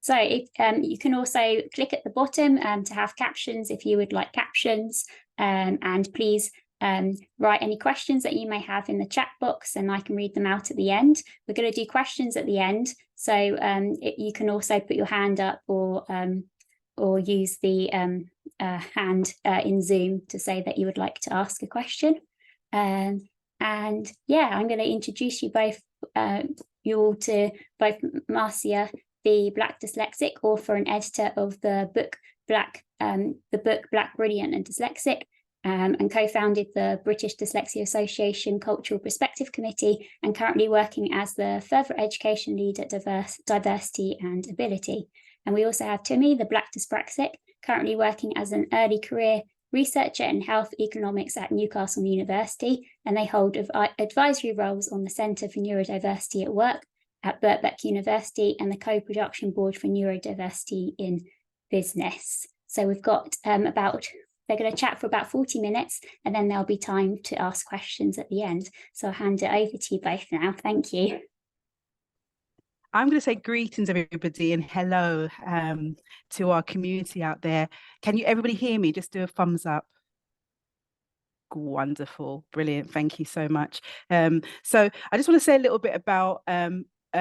So you can also click at the bottom to have captions if you would like captions, and please write any questions that you may have in the chat box and I can read them out at the end. We're going to do questions at the end, so you can also put your hand up or use the hand in Zoom to say that you would like to ask a question. And yeah, I'm going to introduce you all to both Marcia, the Black Dyslexic, author and editor of the book Black Brilliant and Dyslexic, and co-founded the British Dyslexia Association Cultural Perspective Committee, and currently working as the Further Education Lead at Diversity and Ability. And we also have Tumi, the Black Dyspraxic, currently working as an early career researcher in health economics at Newcastle University, and they hold advisory roles on the Centre for Neurodiversity at Work at Birkbeck University and the co-production board for neurodiversity in business. So we've got they're going to chat for about 40 minutes and then there'll be time to ask questions at the end. So I'll hand it over to you both now. Thank you. I'm going to say greetings, everybody, and hello to our community out there. Can you everybody hear me? Just do a thumbs up. Wonderful, brilliant. Thank you so much. So I just want to say a little bit about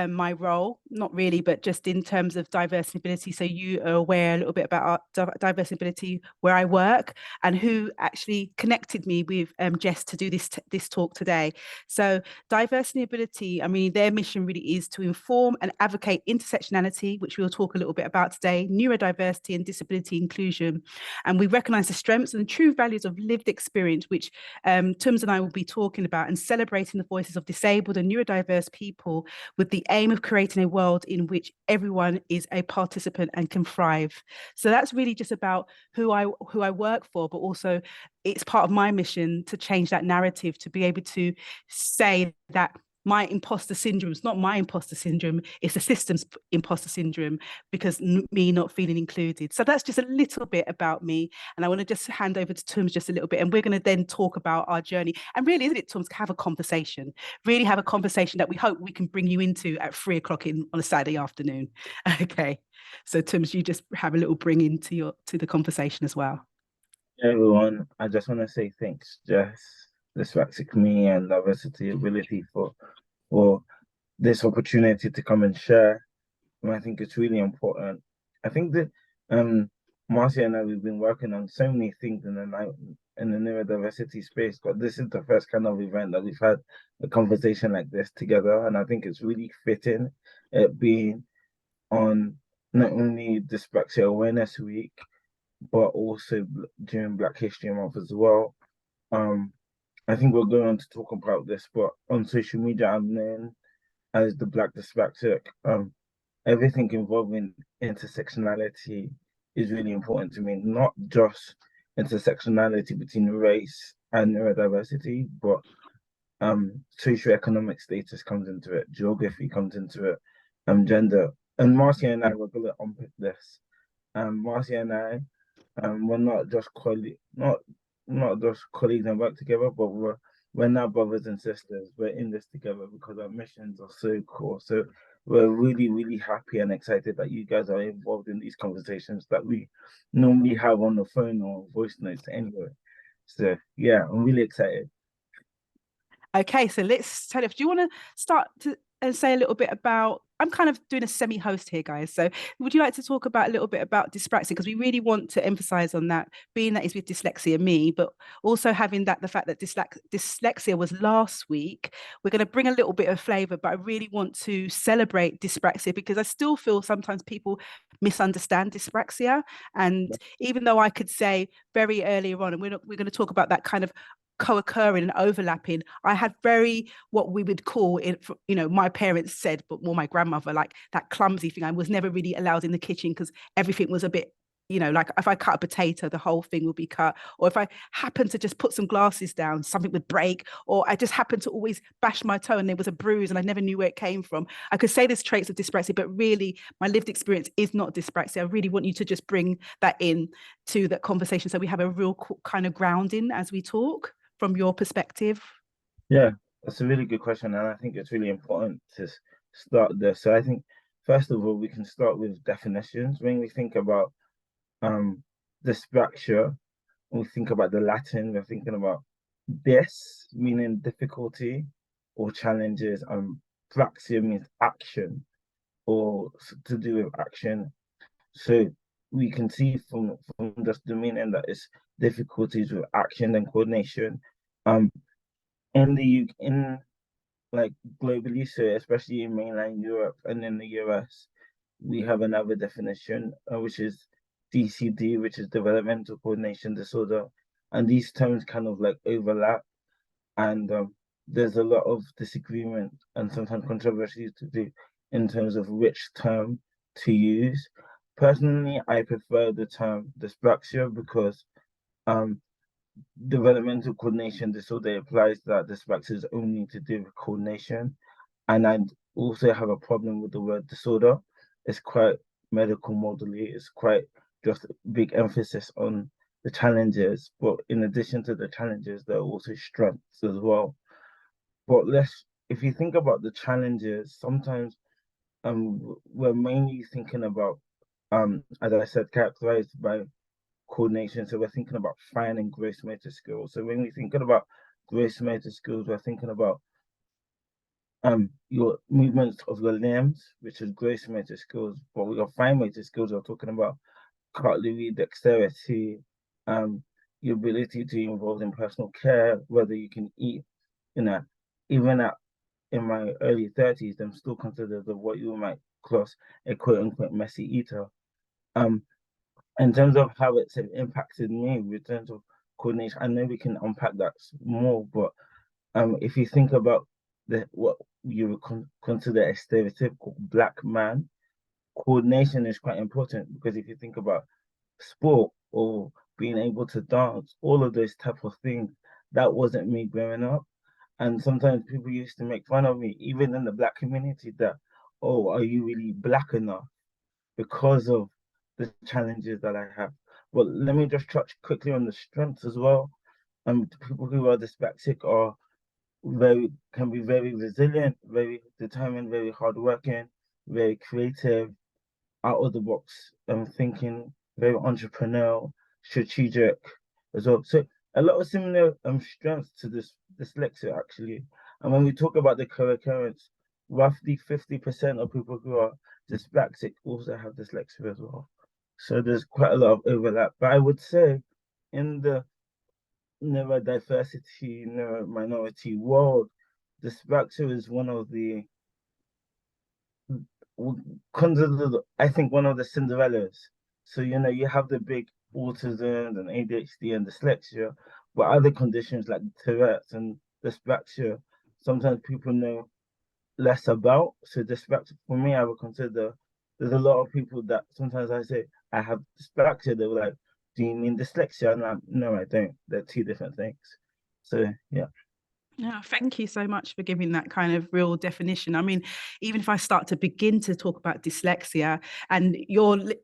my role, not really, but just in terms of diversity and ability. So you are aware a little bit about our diversity and ability where I work and who actually connected me with Jess to do this talk today. So diversity and ability, I mean, their mission really is to inform and advocate intersectionality, which we'll talk a little bit about today, neurodiversity and disability inclusion. And we recognize the strengths and true values of lived experience, which Tums and I will be talking about, and celebrating the voices of disabled and neurodiverse people with the aim of creating a world in which everyone is a participant and can thrive. So that's really just about who I work for, but also it's part of my mission to change that narrative, to be able to say that my imposter syndrome is not my imposter syndrome, it's the system's imposter syndrome because me not feeling included. So that's just a little bit about me. And I want to just hand over to Tums just a little bit. And we're going to then talk about our journey. And really, isn't it, Tums, have a conversation, really have a conversation that we hope we can bring you into at 3 o'clock on a Saturday afternoon. Okay. So Tums, you just have a little bring into the conversation as well. Hey everyone, I just want to say thanks, Jess, Dyspraxic Me and Diversity Ability for this opportunity to come and share. And I think it's really important. I think that Marcia and I, we've been working on so many things in the neurodiversity space, but this is the first kind of event that we've had a conversation like this together. And I think it's really fitting, it being on not only Dyspraxia Awareness Week, but also during Black History Month as well. I think we're going to talk about this, but on social media, I'm known as the Black Dyspraxic. Everything involving intersectionality is really important to me, not just intersectionality between race and neurodiversity, but socioeconomic status comes into it, geography comes into it, gender. And Marcia and I were going to unpick this. Marcia and I, we're not just colleagues and work together, but we're now brothers and sisters. We're in this together because our missions are so cool. So we're really, really happy and excited that you guys are involved in these conversations that we normally have on the phone or voice notes anyway. So yeah, I'm really excited. Okay, so let's tell if do you want to start and say a little bit about, I'm kind of doing a semi-host here, guys. So would you like to talk about a little bit about dyspraxia? Because we really want to emphasize on that, being that is with dyslexia me, but also having the fact that dyslexia was last week. We're going to bring a little bit of flavor, but I really want to celebrate dyspraxia because I still feel sometimes people misunderstand dyspraxia. And even though I could say very earlier on, and we're going to talk about that kind of co-occurring and overlapping, I had what we would call it, my parents said, but more my grandmother, like that clumsy thing. I was never really allowed in the kitchen because everything was a bit, like if I cut a potato, the whole thing would be cut. Or if I happened to just put some glasses down, something would break. Or I just happened to always bash my toe and there was a bruise and I never knew where it came from. I could say there's traits of dyspraxia, but really my lived experience is not dyspraxia. I really want you to just bring that in to that conversation so we have a real kind of grounding as we talk from your perspective. Yeah, that's a really good question. And I think it's really important to start there. So I think first of all, we can start with definitions. When we think about dyspraxia, when we think about the Latin, we're thinking about dys, meaning difficulty or challenges, and praxia means action or to do with action. So we can see from just the meaning that it's difficulties with action and coordination. In like globally, so especially in mainland Europe and in the US, we have another definition, which is DCD, which is developmental coordination disorder, and these terms kind of like overlap, and there's a lot of disagreement and sometimes controversy to do in terms of which term to use. Personally, I prefer the term dyspraxia because developmental coordination disorder implies that dyspraxia is only to do with coordination. And I also have a problem with the word disorder. It's quite medical modelly. It's quite just a big emphasis on the challenges. But in addition to the challenges, there are also strengths as well. But if you think about the challenges, sometimes we're mainly thinking about, as I said, characterized by coordination. So we're thinking about fine and gross motor skills. So when we're thinking about gross motor skills, we're thinking about your movements of the limbs, which is gross motor skills. But with your fine motor skills, we're talking about cutlery, dexterity, your ability to be involved in personal care, whether you can eat, even in my early 30s, I'm still considered what you might class a quote unquote messy eater. In terms of how it's impacted me in terms of coordination, I know we can unpack that more, but if you think about what you would consider a stereotypical Black man, coordination is quite important, because if you think about sport or being able to dance, all of those type of things, that wasn't me growing up. And sometimes people used to make fun of me, even in the Black community, that, oh, are you really Black enough? Because of the challenges that I have. But let me just touch quickly on the strengths as well. People who are dyspraxic can be very resilient, very determined, very hardworking, very creative, out of the box thinking, very entrepreneurial, strategic as well. So a lot of similar strengths to this dyslexia actually. And when we talk about the co-occurrence, roughly 50% of people who are dyspraxic also have dyslexia as well. So there's quite a lot of overlap. But I would say in the neurodiversity, neurominority world, dyspraxia is one of the considered, I think, one of the Cinderellas. So, you have the big autism and ADHD and dyslexia, but other conditions like Tourette's and dyspraxia, sometimes people know less about. So dyspraxia, for me, I would consider, there's a lot of people that sometimes I say, I have dyspraxia. They were like, do you mean dyslexia? And I'm like, no, I don't. They're two different things. So, yeah. Yeah, thank you so much for giving that kind of real definition. I mean, even if I start to begin to talk about dyslexia, and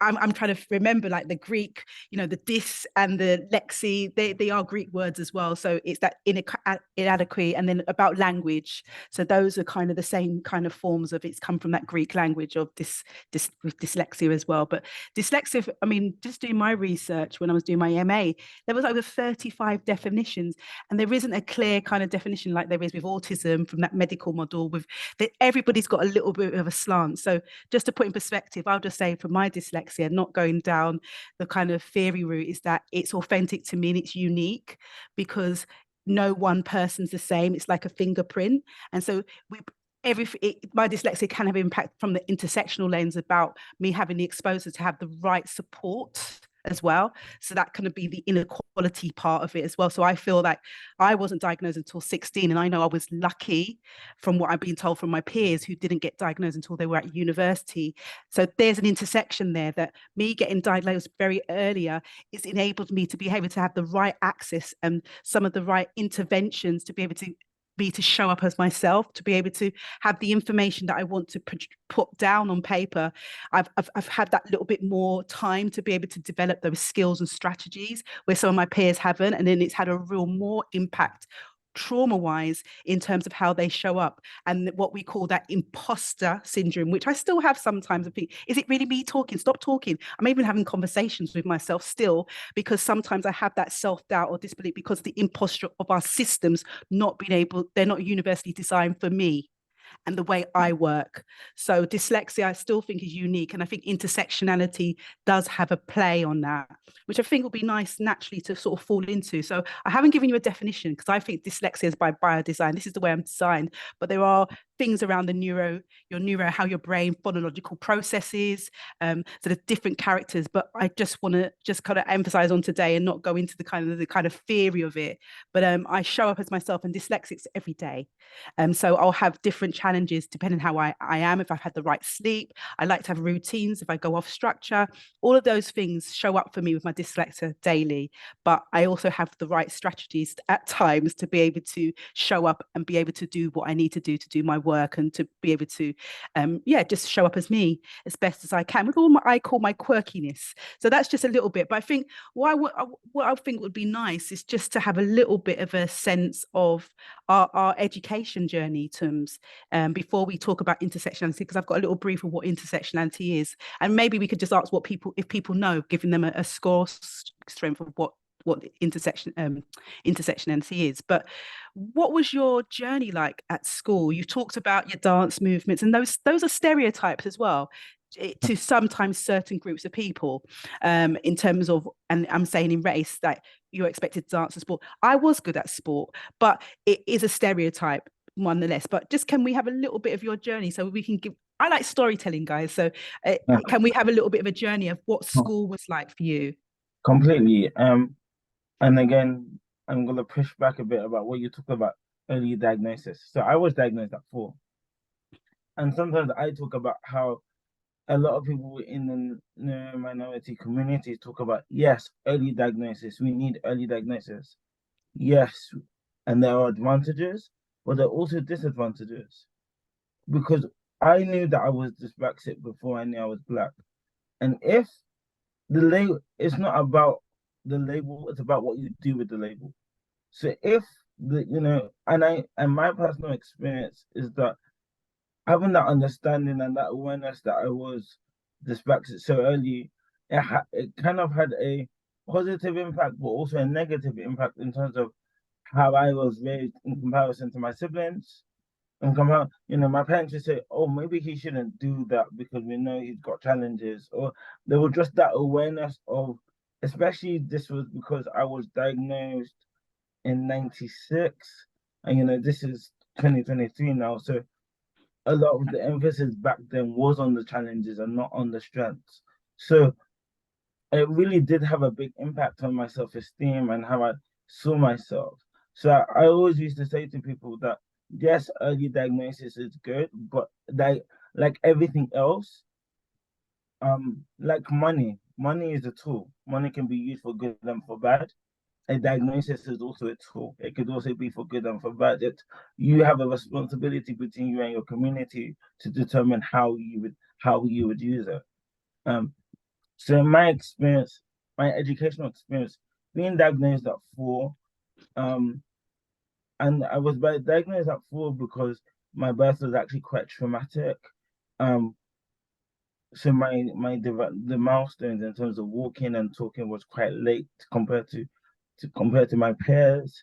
I'm trying to remember, like, the Greek, the dys and the lexi, they are Greek words as well. So it's that inadequate, and then about language. So those are kind of the same kind of forms of, it's come from that Greek language of with dyslexia as well. But dyslexia, I mean, just doing my research when I was doing my MA, there was over 35 definitions, and there isn't a clear kind of definition like there is with autism from that medical model, with that everybody's got a little bit of a slant. So just to put in perspective, I'll just say, for my dyslexia, not going down the kind of theory route, is that it's authentic to me and it's unique, because no one person's the same. It's like a fingerprint. And so my dyslexia can have impact from the intersectional lens, about me having the exposure to have the right support as well. So that can be the inequality part of it as well. So I feel like I wasn't diagnosed until 16, and I know I was lucky, from what I've been told from my peers, who didn't get diagnosed until they were at university. So there's an intersection there, that me getting diagnosed very earlier is enabled me to be able to have the right access and some of the right interventions to be able to show up as myself, to be able to have the information that I want to put down on paper. I've had that little bit more time to be able to develop those skills and strategies where some of my peers haven't, and then it's had a real more impact trauma-wise in terms of how they show up, and what we call that imposter syndrome, which I still have sometimes. I think, is it really me talking? Stop talking. I'm even having conversations with myself still, because sometimes I have that self-doubt or disbelief because the imposter of our systems not being able, they're not universally designed for me and the way I work. So dyslexia, I still think, is unique. And I think intersectionality does have a play on that, which I think will be nice naturally to sort of fall into. So I haven't given you a definition because I think dyslexia is by design. This is the way I'm designed. But there are things around the how your brain phonological processes. So the different characters. But I just want to just kind of emphasize on today and not go into the kind of theory of it. But I show up as myself and dyslexics every day. So I'll have different challenges depending how I am, if I've had the right sleep. I like to have routines if I go off structure. All of those things show up for me with my dyslexia daily, but I also have the right strategies at times to be able to show up and be able to do what I need to do my work, and to be able to just show up as me as best as I can with all I call my quirkiness. So that's just a little bit, but I think what I think would be nice is just to have a little bit of a sense of our education journey terms before we talk about intersectionality, because I've got a little brief of what intersectionality is, and maybe we could just ask if people know, giving them a score strength of what intersectionality is. But what was your journey like at school? You talked about your dance movements, and those are stereotypes as well to sometimes certain groups of people, in terms of, and I'm saying in race, that you're expected to dance and sport. I was good at sport, but it is a stereotype nonetheless. But just, can we have a little bit of your journey so we can give, I like storytelling, guys, so can we have a little bit of a journey of what school was like for you? Completely. And again, I'm going to push back a bit about what you talked about, early diagnosis. So I was diagnosed at 4. And sometimes I talk about how a lot of people in the minority community talk about, yes, early diagnosis. We need early diagnosis. Yes. And there are advantages, but there are also disadvantages. Because I knew that I was dyspraxic before I knew I was Black. And if the label, it's not about the label, it's about what you do with the label. So if and my personal experience is that having that understanding and that awareness that I was dyspraxic so early, it kind of had a positive impact, but also a negative impact in terms of how I was raised in comparison to my siblings. And my parents would say, "Oh, maybe he shouldn't do that because we know he's got challenges." Or there was just that awareness of, especially this was because I was diagnosed in '96, and this is 2023 now. So a lot of the emphasis back then was on the challenges and not on the strengths. So it really did have a big impact on my self-esteem and how I saw myself. So I always used to say to people that, yes, early diagnosis is good, but like everything else, like money is a tool. Money can be used for good and for bad. A diagnosis is also a tool. It could also be for good and for bad. You have a responsibility between you and your community to determine how you would use it. So in my experience, my educational experience, being diagnosed at 4, and I was diagnosed at 4 because my birth was actually quite traumatic. So the milestones in terms of walking and talking was quite late compared to my peers.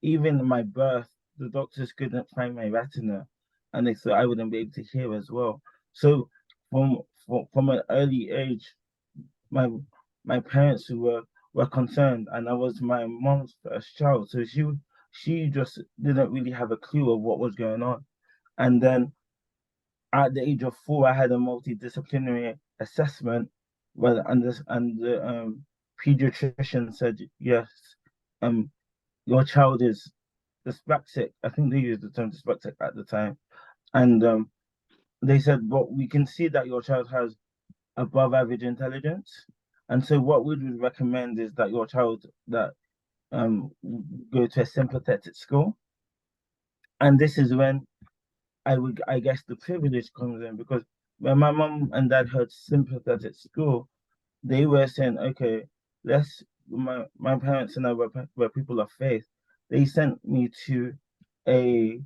Even in my birth, the doctors couldn't find my retina, and they thought I wouldn't be able to hear as well. So from an early age, my parents were concerned, and I was my mom's first child, so she just didn't really have a clue of what was going on. And then at the age of 4, I had a multidisciplinary assessment, and the pediatrician said, yes, your child is dyspraxic. I think they used the term dyspraxic at the time. And they said, but we can see that your child has above average intelligence. And so what we would recommend is that your child go to a sympathetic school. And this is when I guess the privilege comes in, because when my mom and dad heard sympathetic school, they were saying, okay, my parents and I were people of faith. they sent me to a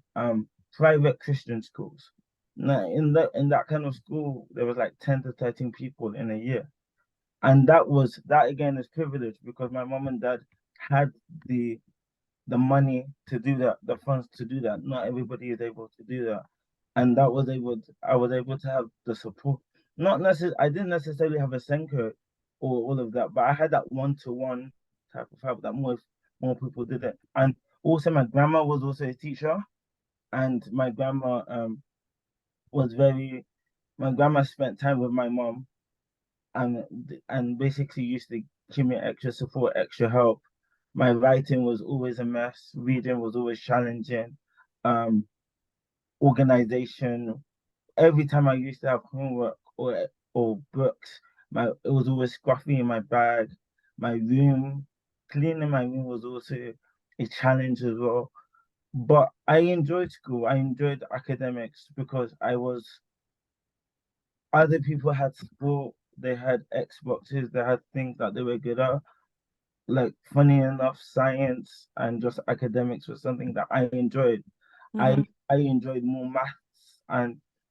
private Christian schools. Now, in that kind of school, there was like 10 to 13 people in a year. And that again is privilege, because my mom and dad had the money to do that, the funds to do that. Not everybody is able to do that. And I was able to have the support. Not necessarily, I didn't necessarily have a Senko or all of that, but I had that one-to-one type of help that more people did it. And also my grandma was also a teacher, and my grandma my grandma spent time with my mom, and basically used to give me extra support, extra help. My writing was always a mess. Reading was always challenging. Organization. Every time I used to have homework or books, it was always scruffy in my bag. My room, cleaning my room was also a challenge as well. But I enjoyed school. I enjoyed academics because other people had sport, they had Xboxes, they had things that they were good at. Like, funny enough, science and just academics was something that I enjoyed. I enjoyed more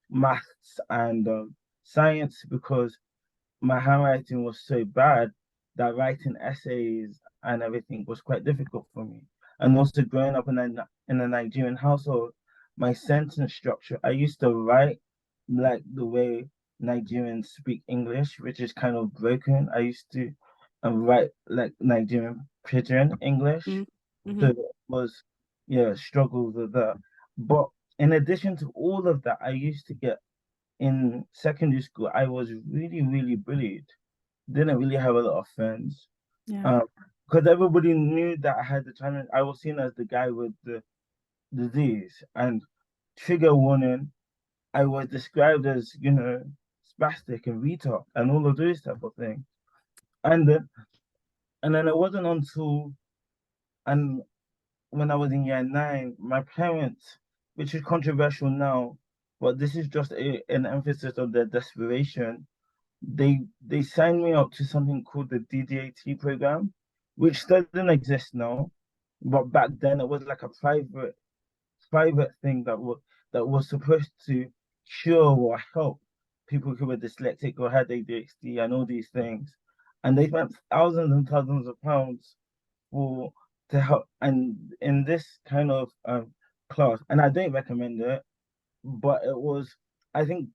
maths and science, because my handwriting was so bad that writing essays and everything was quite difficult for me. And also growing up in a Nigerian household, my sentence structure, I used to write like the way Nigerians speak English, which is kind of broken. I used to write like Nigerian pidgin English. So it was, struggles with that. But in addition to all of that, I used to get, in secondary school, I was really, really bullied. Didn't really have a lot of friends. Because everybody knew that I had the challenge. I was seen as the guy with the disease. And trigger warning, I was described as, spastic and retard and all of those type of things. And then it wasn't until, and when I was in year 9, my parents, which is controversial now, but this is just an emphasis of their desperation. They signed me up to something called the DDAT program, which doesn't exist now, but back then it was like a private thing that was supposed to cure or help people who were dyslexic or had ADHD and all these things. And they spent thousands and thousands of pounds to help, and in this kind of class, and I don't recommend it, but it was, I think,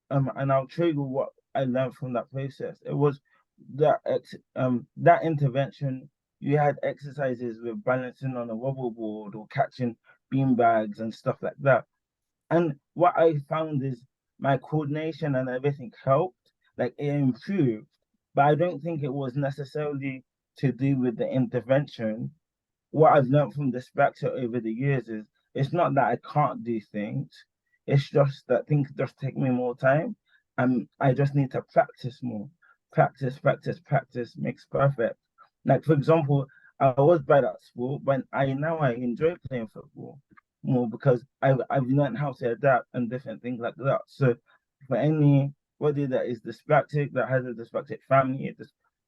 and I'll show you what I learned from that process. It was that that intervention. You had exercises with balancing on a wobble board or catching bean bags and stuff like that. And what I found is my coordination and everything helped, like it improved, but I don't think it was necessarily to do with the intervention. What I've learned from Dyspraxia over the years is it's not that I can't do things, it's just that things just take me more time, and I just need to practice more. Practice makes perfect. Like, for example, I was bad at sport, but I enjoy playing football more because I've learned how to adapt and different things like that. So for anybody that is dyspraxic, that has a dyspraxic family,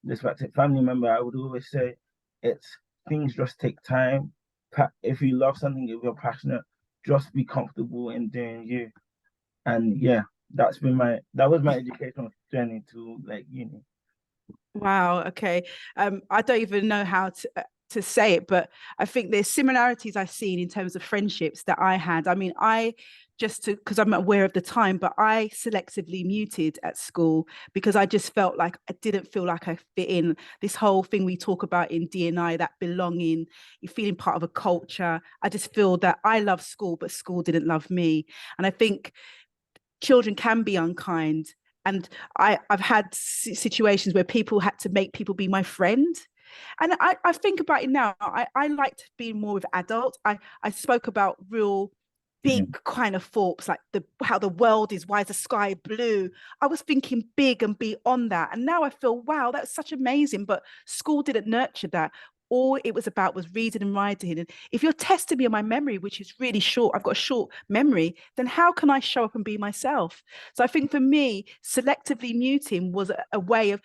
dyspraxic family member, I would always say things just take time. If you love something, if you're passionate, just be comfortable in doing you. And yeah, that was my educational journey to like uni. Wow. Okay. I don't even know how to say it, but I think there's similarities I've seen in terms of friendships that I had. I mean, because I'm aware of the time, but I selectively muted at school because I just felt like I didn't feel like I fit in. This whole thing we talk about in D&I, that belonging, you feeling part of a culture. I just feel that I love school, but school didn't love me. And I think children can be unkind. And I've had situations where people had to make people be my friend. And I think about it now. I like to be more with adults. I spoke about real big kind of thoughts, like how the world is, why is the sky blue? I was thinking big and beyond that. And now I feel, wow, that's such amazing. But school didn't nurture that. All it was about was reading and writing. And if you're testing me on my memory, which is really short, I've got a short memory, then how can I show up and be myself? So I think for me, selectively muting was a way of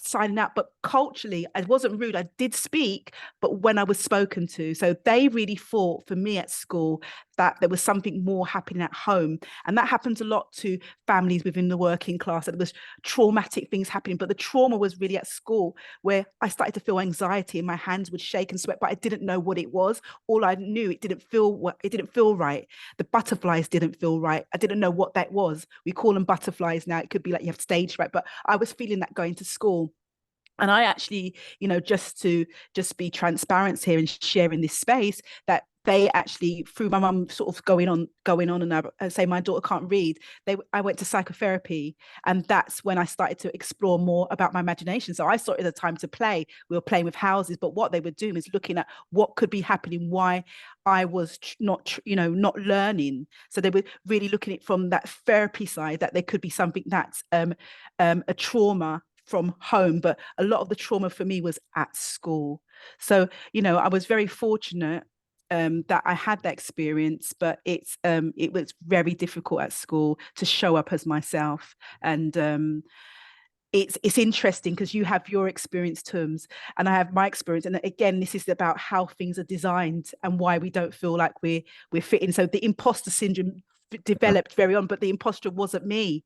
signing out, but culturally I wasn't rude. I did speak, but when I was spoken to. So they really thought for me at school that there was something more happening at home. And that happens a lot to families within the working class, that there was traumatic things happening, but the trauma was really at school, where I started to feel anxiety and my hands would shake and sweat, but I didn't know what it was. All I knew, it didn't feel right. The butterflies didn't feel right. I didn't know what that was. We call them butterflies now. It could be like you have stage fright, but I was feeling that going to school. And I actually, just be transparent here and share in this space, that they actually, through my mum sort of going on and I say my daughter can't read, I went to psychotherapy, and that's when I started to explore more about my imagination. So I saw it as a time to play. We were playing with houses, but what they were doing is looking at what could be happening, why I was not learning. So they were really looking at it from that therapy side, that there could be something that's a trauma from home, but a lot of the trauma for me was at school. So I was very fortunate that I had that experience, but it was very difficult at school to show up as myself. And it's interesting because you have your experience, Tums, and I have my experience. And again, this is about how things are designed and why we don't feel like we're fitting. So the imposter syndrome developed very on, but the imposter wasn't me.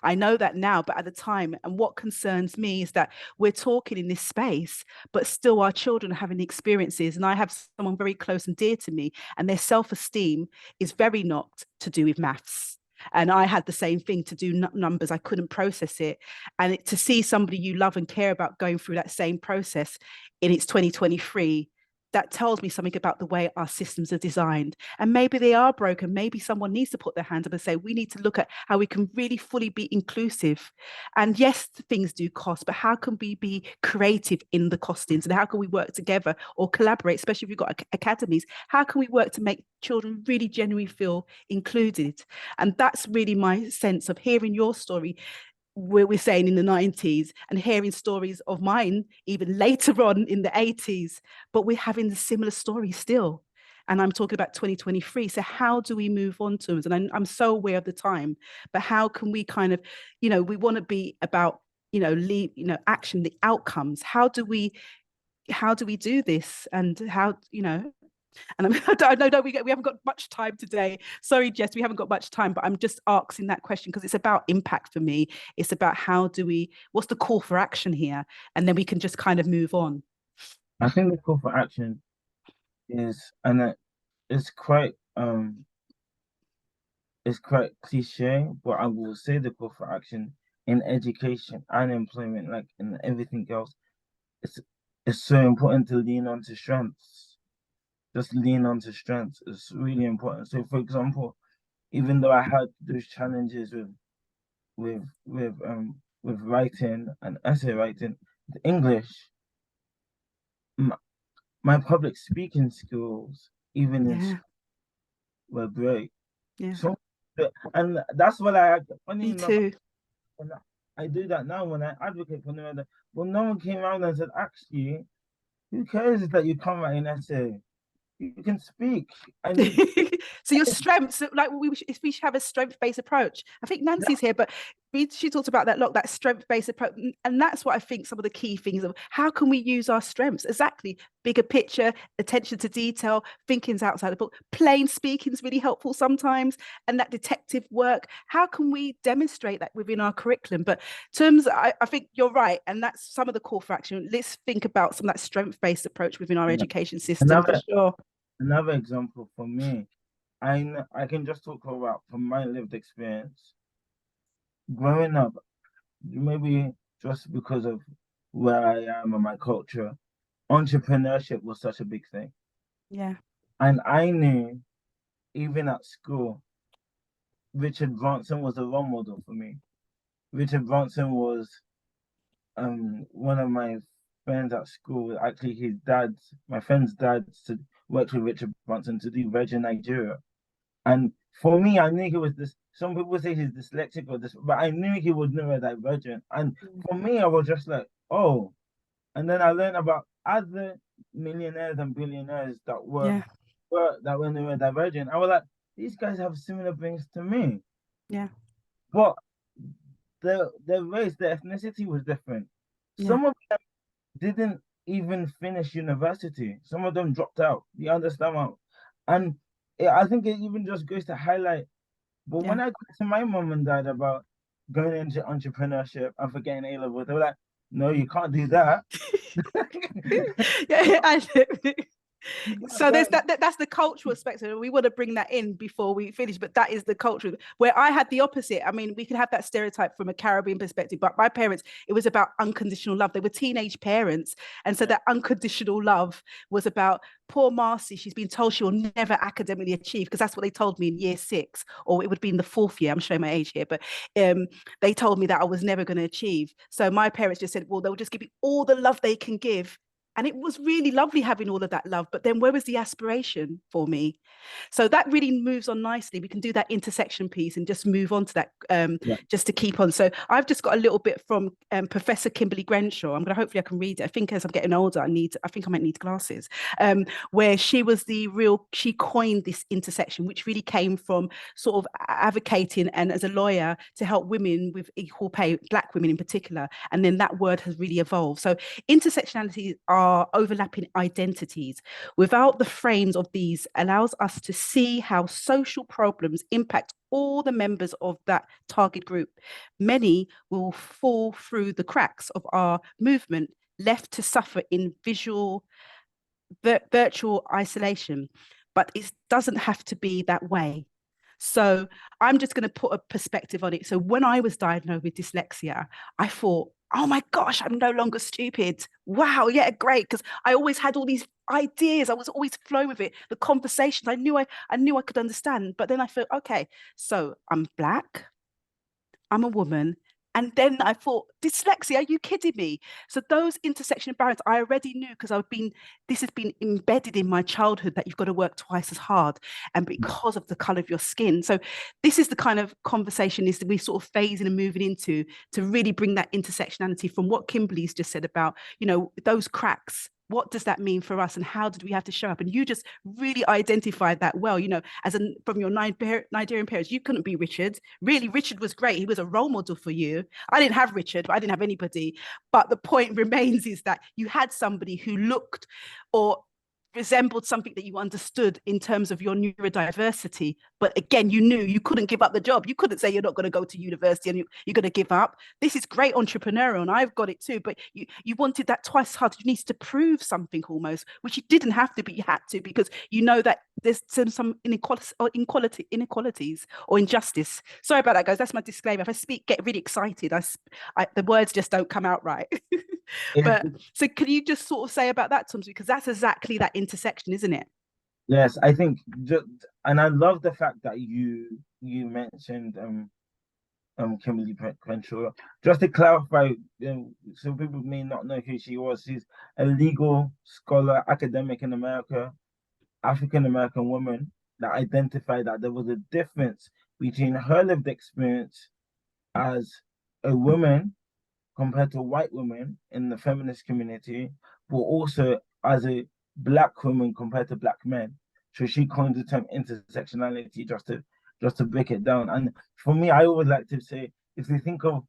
I know that now, but at the time, and what concerns me is that we're talking in this space, but still our children are having experiences. And I have someone very close and dear to me, and their self-esteem is very not to do with maths. And I had the same thing, to do numbers. I couldn't process it. And to see somebody you love and care about going through that same process in its 2023, that tells me something about the way our systems are designed. And maybe they are broken. Maybe someone needs to put their hands up and say, we need to look at how we can really fully be inclusive. And yes, things do cost, but how can we be creative in the costings? And how can we work together or collaborate, especially if you've got academies? How can we work to make children really genuinely feel included? And that's really my sense of hearing your story, where we're saying in the 90s, and hearing stories of mine even later on in the 80s, but we're having the similar story still. And I'm talking about 2023. So how do we move on to it? And I'm so aware of the time, but how can we kind of, we want to be about, action, the outcomes. How do we do this? And how, and I know we haven't got much time today. Sorry, Jess, we haven't got much time, but I'm just asking that question because it's about impact for me. It's about what's the call for action here? And then we can just kind of move on. I think the call for action is, and it's quite cliche, but I will say the call for action in education and employment, like in everything else, it's so important to lean onto strengths. Just lean onto strengths. It's really important. So, for example, even though I had those challenges with writing and essay writing, the English, my public speaking skills, even in school, were great. Yeah. So, and that's what I. Me too. I do that now when I advocate for neurodiverse. But no one came around and said, actually, who cares that you can't write an essay? You can speak. So your strengths, like we should have a strength-based approach. I think Nancy's here, but she talked about that strength-based approach, and that's what I think some of the key things of how can we use our strengths. Exactly, bigger picture, attention to detail, thinking's outside the book, plain speaking is really helpful sometimes, and that detective work. How can we demonstrate that within our curriculum? But terms, I think you're right, and that's some of the call for action. Let's think about some of that strength-based approach within our education system for sure. Another example for me, I can just talk about from my lived experience. Growing up, maybe just because of where I am and my culture, entrepreneurship was such a big thing. Yeah. And I knew, even at school, Richard Branson was a role model for me. Richard Branson was one of my friends at school. Actually, my friend's dad, worked with Richard Branson to do Virgin Nigeria. And for me, I knew he was this. Some people say he's dyslexic or this, but I knew he was neurodivergent. And for me, I was just like, oh. And then I learned about other millionaires and billionaires that were neurodivergent. I was like, these guys have similar things to me. Yeah. But the race, the ethnicity was different. Some of them didn't even finish university. Some of them dropped out. You understand what? And I think it even just goes to highlight. But when I got to my mom and dad about going into entrepreneurship and forgetting A level, they were like, "No, you can't do that." So there's that's the cultural aspect of it. We want to bring that in before we finish, but that is the cultural, where I had the opposite. I mean, we could have that stereotype from a Caribbean perspective, but my parents, it was about unconditional love. They were teenage parents, and so that unconditional love was about poor Marcy. She's been told she will never academically achieve, because that's what they told me in year 6, or it would be in the 4th year. I'm showing my age here, but they told me that I was never going to achieve. So my parents just said, well, they'll just give you all the love they can give. And it was really lovely having all of that love. But then where was the aspiration for me? So that really moves on nicely. We can do that intersection piece and just move on to that, just to keep on. So I've just got a little bit from Professor Kimberly Grenshaw. Hopefully I can read it. I think as I'm getting older, I think I might need glasses, where she coined this intersection, which really came from sort of advocating and as a lawyer to help women with equal pay, Black women in particular. And then that word has really evolved. So intersectionality are overlapping identities. Without the frames of these allows us to see how social problems impact all the members of that target group. Many will fall through the cracks of our movement, left to suffer in virtual isolation, but it doesn't have to be that way. So I'm just going to put a perspective on it. So when I was diagnosed with dyslexia, I thought, oh my gosh, I'm no longer stupid. Wow, yeah, great. Because I always had all these ideas. I was always flowing with it. The conversations, I knew I could understand. But then I felt, okay, so I'm Black, I'm a woman. And then I thought, dyslexia, are you kidding me? So those intersection barriers, I already knew, because this has been embedded in my childhood, that you've got to work twice as hard, and because of the color of your skin. So this is the kind of conversation is that we sort of phasing and moving into, to really bring that intersectionality from what Kimberly's just said about, those cracks. What does that mean for us, and how did we have to show up? And you just really identified that well, from your Nigerian parents. You couldn't be Richard. Really, Richard was great. He was a role model for you. I didn't have Richard, but I didn't have anybody. But the point remains is that you had somebody who looked or resembled something that you understood in terms of your neurodiversity. But again, you knew you couldn't give up the job. You couldn't say you're not going to go to university and you're going to give up. This is great entrepreneurial, and I've got it too. But you wanted that twice hard. You needed to prove something almost, which you didn't have to, but you had to, because you know that there's some inequalities or injustice. Sorry about that, guys. That's my disclaimer. If I get really excited, the words just don't come out right. But so can you just sort of say about that, Tums, because that's exactly that intersection, isn't it? Yes, I think and I love the fact that you mentioned Kimberly Crenshaw. Just to clarify, so people may not know who she was. She's a legal scholar, academic in America, African American woman that identified that there was a difference between her lived experience as a woman compared to white women in the feminist community, but also as a Black woman compared to Black men. So she coined the term intersectionality just to break it down. And for me, I always like to say, if you think of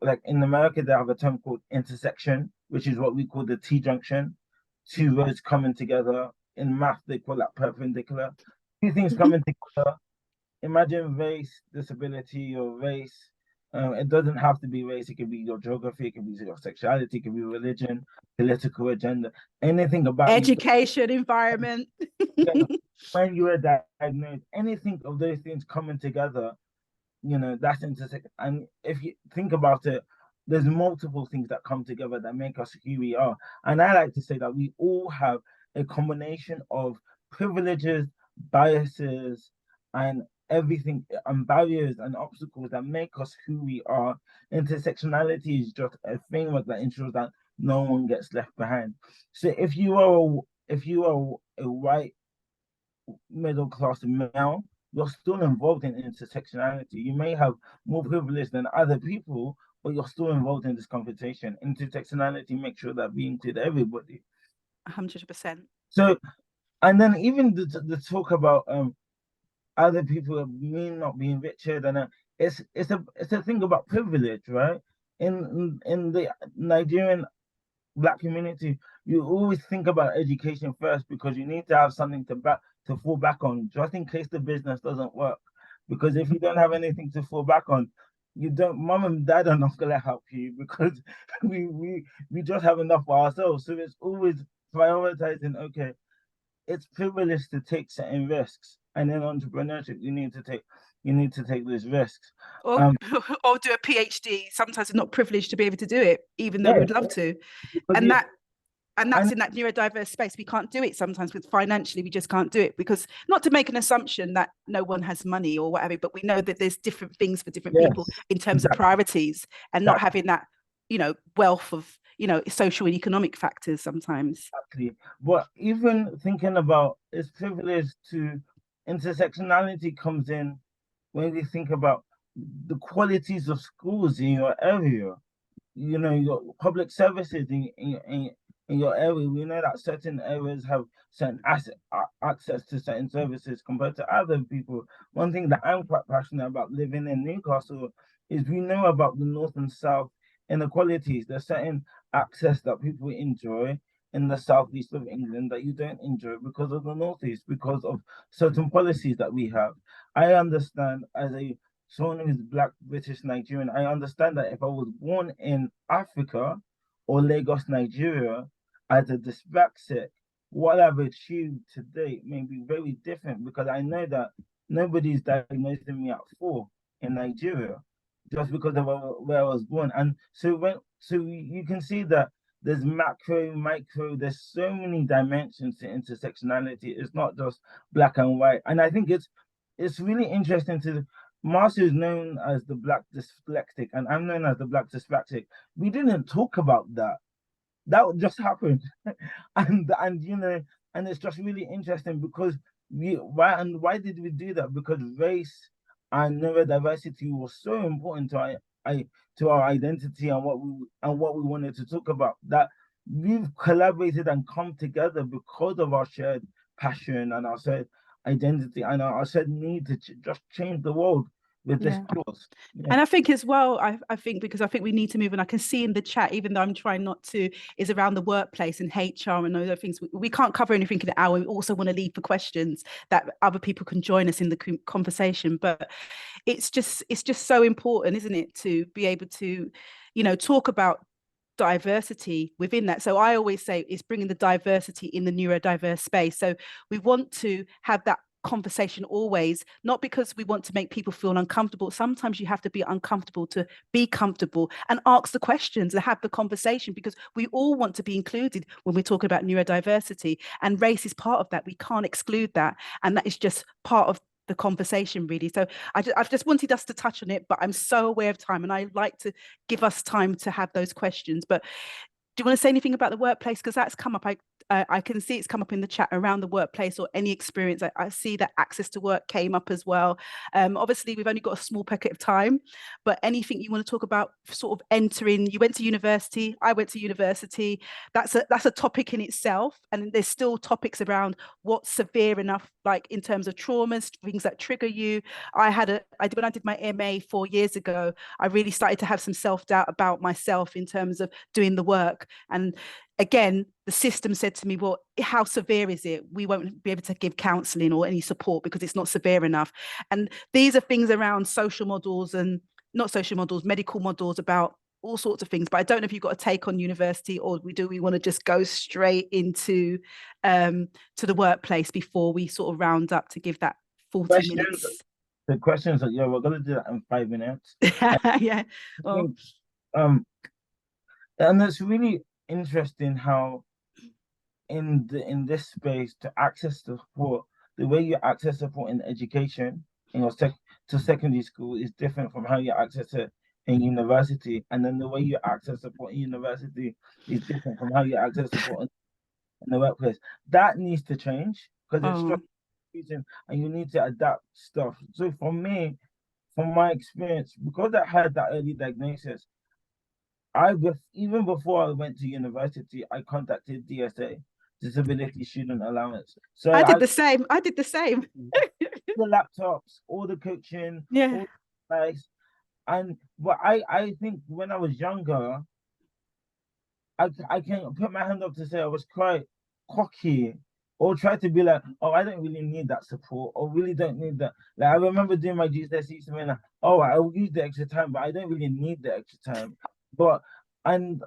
like in America, they have a term called intersection, which is what we call the T-junction, 2 roads coming together. In math, they call that perpendicular. 2 things coming together. Imagine race, disability, or race. It doesn't have to be race. It could be your geography. It could be your sexuality. It could be religion, political agenda, anything about education, environment. When you are diagnosed, anything of those things coming together, that's intersection. And if you think about it, there's multiple things that come together that make us who we are. And I like to say that we all have a combination of privileges, biases, and everything, and barriers and obstacles that make us who we are. Intersectionality is just a framework that ensures that no one gets left behind. So if you are a white middle class male, you're still involved in intersectionality. You may have more privilege than other people, but you're still involved in this conversation. Intersectionality makes sure that we include everybody. 100%. So, and then even the talk about other people may not being Richard, and it's a thing about privilege, right? in the Nigerian Black community, you always think about education first because you need to have something to fall back on, just in case the business doesn't work. Because if you don't have anything to fall back on, you don't. Mom and dad are not gonna help you because we just have enough for ourselves. So it's always prioritizing. Okay, it's privileged to take certain risks, and in entrepreneurship, you need to take those risks. Or, or do a PhD. Sometimes it's not privileged to be able to do it, even though we'd love to. And that's in that neurodiverse space. We can't do it sometimes with financially, we just can't do it because, not to make an assumption that no one has money or whatever, but we know that there's different things for different people in terms of priorities, and not having that, wealth of, social and economic factors sometimes. Exactly. But even thinking about it's privilege to intersectionality comes in when we think about the qualities of schools in your area, your public services in your area. We know that certain areas have certain access to certain services compared to other people. One thing that I'm quite passionate about living in Newcastle is we know about the North and South inequalities. There's certain access that people enjoy in the southeast of England that you don't enjoy because of the northeast, because of certain policies that we have. I understand, as someone who's Black, British, Nigerian, I understand that if I was born in Africa or Lagos, Nigeria, as a dyspraxic, what I've achieved today may be very different because I know that nobody's diagnosing me at 4 in Nigeria just because of where I was born. And so you can see that there's macro, micro, there's so many dimensions to intersectionality. It's not just black and white. And I think it's really interesting Marcia is known as the Black Dyslexic, and I'm known as the Black Dyspraxic. We didn't talk about that. That just happened. and it's just really interesting because why did we do that? Because race and neurodiversity was so important to our identity and what we wanted to talk about, that we've collaborated and come together because of our shared passion and our shared identity and our shared need to just change the world with this cause. And I think as well, I think because I think we need to move, and I can see in the chat, even though I'm trying not to, is around the workplace and HR and those other things. We can't cover anything in an hour. We also want to leave for questions that other people can join us in the conversation. But it's just so important, isn't it, to be able to, talk about diversity within that. So I always say it's bringing the diversity in the neurodiverse space. So we want to have that conversation always, not because we want to make people feel uncomfortable. Sometimes you have to be uncomfortable to be comfortable and ask the questions and have the conversation, because we all want to be included when we're talking about neurodiversity, and race is part of that. We can't exclude that, and that is just part of the conversation, really. So I've just wanted us to touch on it, but I'm so aware of time and I like to give us time to have those questions. But do you want to say anything about the workplace? Because that's come up. I can see it's come up in the chat around the workplace or any experience. I see that access to work came up as well. Obviously, we've only got a small pocket of time, but anything you want to talk about, sort of entering, you went to university, I went to university. That's a topic in itself. And there's still topics around what's severe enough, like in terms of traumas, things that trigger you. When I did my MA 4 years ago, I really started to have some self-doubt about myself in terms of doing the work. And again, the system said to me, well, how severe is it? We won't be able to give counselling or any support because it's not severe enough. And these are things around social models and not social models, medical models, about all sorts of things. But I don't know if you've got a take on university, or we want to just go straight into to the workplace before we sort of round up to give that 40 minutes. The questions are, we're going to do that in 5 minutes. Yeah. Well, and it's really interesting how in this space, to access the support, the way you access support in education in your to secondary school is different from how you access it in university, and then the way you access support in university is different from how you access support in the workplace. That needs to change because it's confusing and you need to adapt stuff. So for me, from my experience, because I had that early diagnosis, even before I went to university, I contacted DSA, Disability Student Allowance. So I did the same. The laptops, all the coaching, all the advice. but I think when I was younger, I can put my hand up to say I was quite cocky or try to be like, oh, I don't really need that support or really don't need that. Like I remember doing my GCSEs and being like, oh, I'll use the extra time, but I don't really need the extra time. But and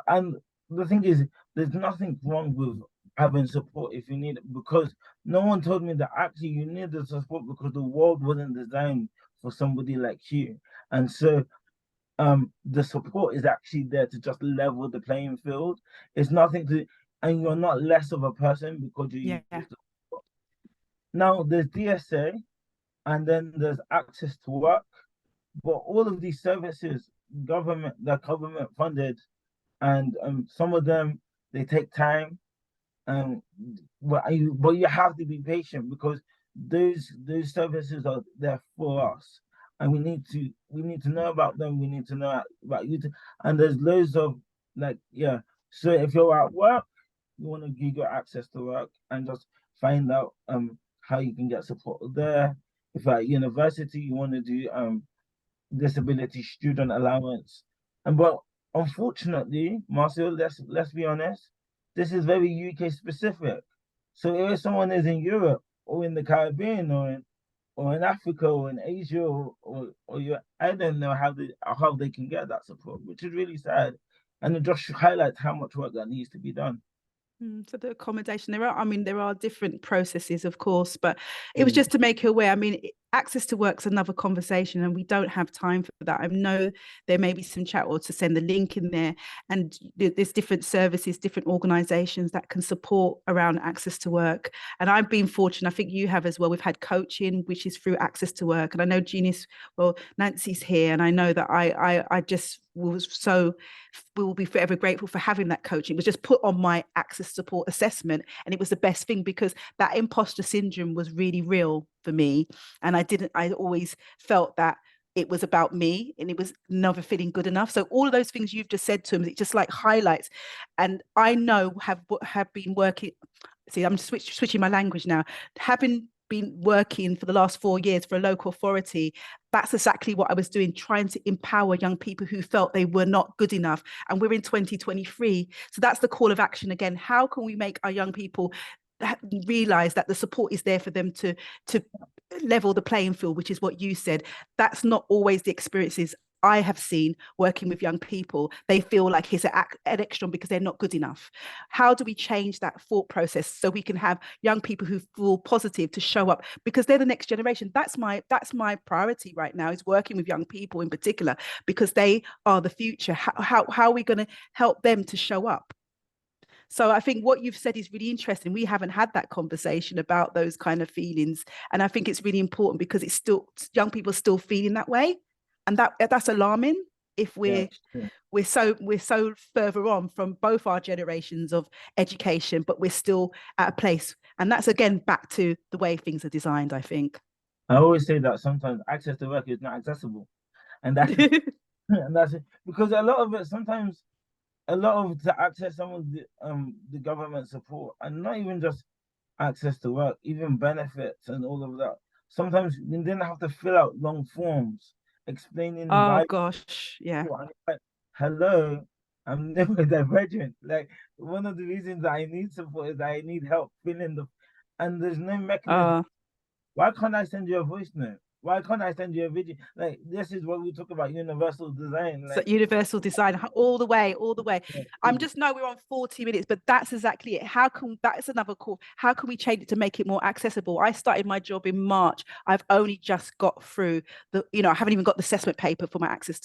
the thing is, there's nothing wrong with having support if you need it, because no one told me that actually you need the support because the world wasn't designed for somebody like you. And so the support is actually there to just level the playing field. It's nothing to, and you're not less of a person because you use the support. Now there's DSA and then there's access to work, but all of these services, they're government funded, and some of them they take time. Um, but you have to be patient because those services are there for us, and we need to know about them. We need to know about you. And there's loads of like yeah. So if you're at work, you want to you got access to work and just find out how you can get support there. If you're at university, you want to do disability student allowance, and but unfortunately, Marcel, let's be honest, this is very UK specific. So if someone is in Europe or in the Caribbean or in Africa or in Asia or you, I don't know how they can get that support, which is really sad, and it just highlights how much work that needs to be done. So the accommodation, there are different processes, of course, but it was just to make you aware. I mean, access to work's another conversation, and we don't have time for that. I know there may be some chat or to send the link in there, and there's different services, different organisations that can support around access to work. And I've been fortunate, I think you have as well. We've had coaching, which is through access to work, and I know Nancy's here, and I know that I just we will be forever grateful for having that coaching. It was just put on my access support assessment, and it was the best thing because that imposter syndrome was really real for me, and I always felt that it was about me and it was never feeling good enough. So all of those things you've just said to him, it just like highlights. And I know have been working, see, I'm switching my language now, having been working for the last 4 years for a local authority, that's exactly what I was doing, trying to empower young people who felt they were not good enough. And we're in 2023. So that's the call of action again. How can we make our young people realize that the support is there for them to level the playing field, which is what you said? That's not always the experiences I have seen working with young people. They feel like he's an extra because they're not good enough. How do we change that thought process so we can have young people who feel positive to show up, because they're the next generation? That's my priority right now, is working with young people in particular, because they are the future. How are we going to help them to show up? So I think what you've said is really interesting. We haven't had that conversation about those kind of feelings. And I think it's really important because it's still, young people are still feeling that way. And that's alarming if we're so further on from both our generations of education, but we're still at a place. And that's again back to the way things are designed, I think. I always say that sometimes access to work is not accessible. And that's and that's it. Because a lot of it sometimes to access some of the government support, and not even just access to work, even benefits and all of that. Sometimes you didn't have to fill out long forms explaining why. Oh gosh, yeah. Like, hello, I'm neurodivergent. Like one of the reasons that I need support is that I need help filling and there's no mechanism. Why can't I send you a voice note? Why can't I send you a video? Like, this is what we talk about, universal design. Like, so universal design, all the way. I'm just know we're on 40 minutes, but that's exactly it. That's another call. How can we change it to make it more accessible? I started my job in March. I've only just got through I haven't even got the assessment paper for my access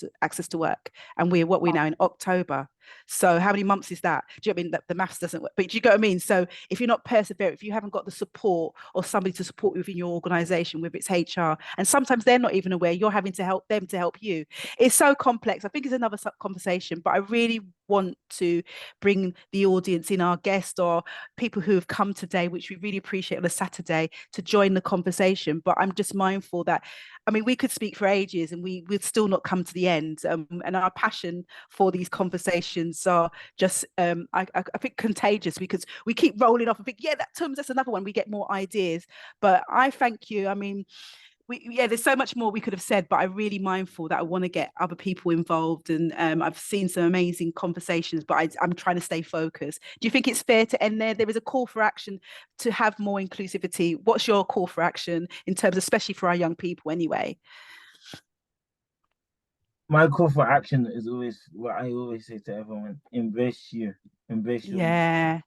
to work. And we're now in October. So how many months is that? Do you know what I mean? The maths doesn't work, but do you get what I mean? So if you're not persevering, if you haven't got the support or somebody to support you within your organization, whether it's HR, and sometimes they're not even aware, you're having to help them to help you. It's so complex. I think it's another conversation, but I really want to bring the audience in, our guest or people who have come today, which we really appreciate on a Saturday, to join the conversation. But I'm just mindful that, I mean, we could speak for ages and we would still not come to the end. And our passion for these conversations are just, I think, contagious, because we keep rolling off and think, yeah, that's another one. We get more ideas. But I thank you. I mean, there's so much more we could have said, but I'm really mindful that I want to get other people involved, and I've seen some amazing conversations, but I'm trying to stay focused. Do you think it's fair to end there? There is a call for action to have more inclusivity. What's your call for action in terms, especially for our young people anyway? My call for action is always what I always say to everyone: embrace you, embrace your Yeah.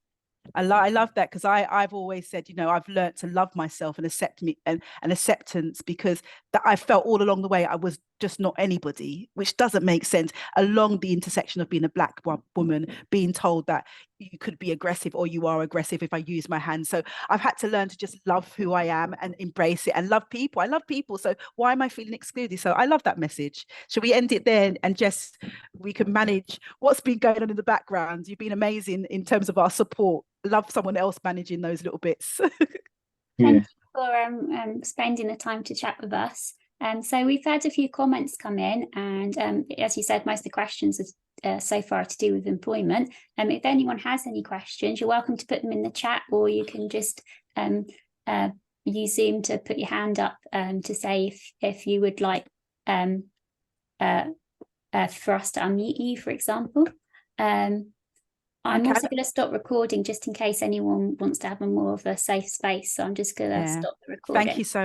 I love that, because I've always said, you know, I've learned to love myself and accept me and acceptance, because that I felt all along the way I was just not anybody, which doesn't make sense, along the intersection of being a Black woman, being told that you could be aggressive or you are aggressive if I use my hands. So I've had to learn to just love who I am and embrace it and love people. I love people. So why am I feeling excluded? So I love that message. Should we end it there and just, we can manage what's been going on in the background? You've been amazing in terms of our support. Love someone else managing those little bits. Thank you for spending the time to chat with us. So we've had a few comments come in, and as you said, most of the questions are so far to do with employment. If anyone has any questions, you're welcome to put them in the chat, or you can just use Zoom to put your hand up to say if you would like for us to unmute you, for example. I'm also going to stop recording just in case anyone wants to have a more of a safe space. So I'm just going to stop the recording. Thank you so